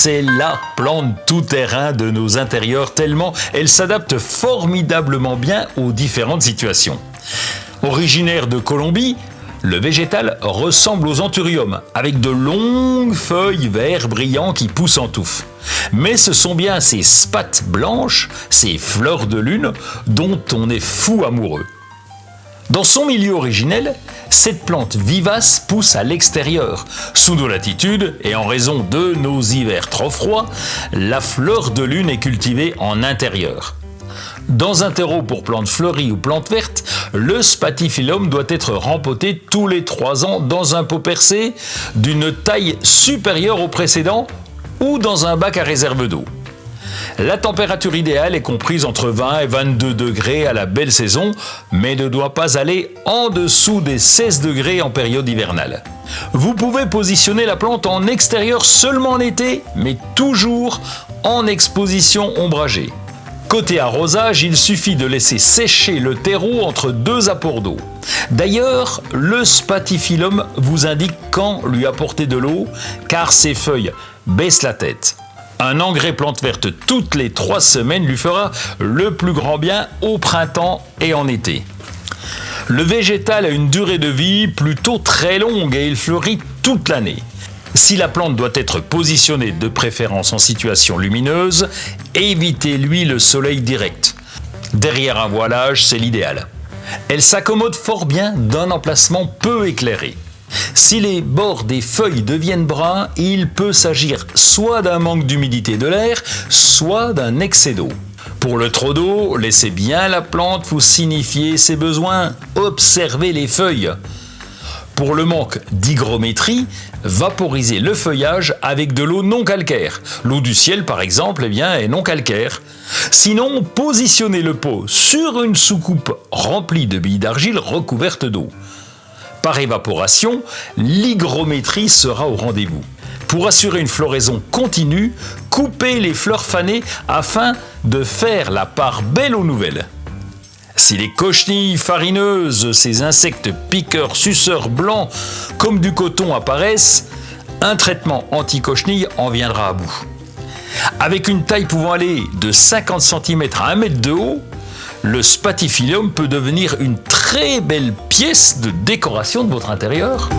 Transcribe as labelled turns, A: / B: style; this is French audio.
A: c'est la plante tout-terrain de nos intérieurs tellement elle s'adapte formidablement bien aux différentes situations. Originaire de Colombie, le végétal ressemble aux anthuriums, avec de longues feuilles vert brillant qui poussent en touffe. Mais ce sont bien ces spattes blanches, ces fleurs de lune, dont on est fou amoureux. Dans son milieu originel, cette plante vivace pousse à l'extérieur. Sous nos latitudes, et en raison de nos hivers trop froids, la fleur de lune est cultivée en intérieur. Dans un terreau pour plantes fleuries ou plantes vertes, le spathiphyllum doit être rempoté tous les 3 ans dans un pot percé d'une taille supérieure au précédent ou dans un bac à réserve d'eau. La température idéale est comprise entre 20 et 22 degrés à la belle saison, mais ne doit pas aller en dessous des 16 degrés en période hivernale. Vous pouvez positionner la plante en extérieur seulement en été, mais toujours en exposition ombragée. Côté arrosage, il suffit de laisser sécher le terreau entre 2 apports d'eau. D'ailleurs, le spathiphyllum vous indique quand lui apporter de l'eau, car ses feuilles baissent la tête. Un engrais plante verte toutes les 3 semaines lui fera le plus grand bien au printemps et en été. Le végétal a une durée de vie plutôt très longue et il fleurit toute l'année. Si la plante doit être positionnée de préférence en situation lumineuse, évitez-lui le soleil direct. Derrière un voilage, c'est l'idéal. Elle s'accommode fort bien d'un emplacement peu éclairé. Si les bords des feuilles deviennent bruns, il peut s'agir soit d'un manque d'humidité de l'air, soit d'un excès d'eau. Pour le trop d'eau, laissez bien la plante vous signifier ses besoins. Observez les feuilles. Pour le manque d'hygrométrie, vaporisez le feuillage avec de l'eau non calcaire. L'eau du ciel, par exemple, est non calcaire. Sinon, positionnez le pot sur une soucoupe remplie de billes d'argile recouvertes d'eau. Par évaporation, l'hygrométrie sera au rendez-vous. Pour assurer une floraison continue, coupez les fleurs fanées afin de faire la part belle aux nouvelles. Si les cochenilles farineuses, ces insectes piqueurs suceurs blancs comme du coton apparaissent, un traitement anti-cochenille en viendra à bout. Avec une taille pouvant aller de 50 cm à 1 mètre de haut, le spathiphyllum peut devenir une très belle pièce de décoration de votre intérieur.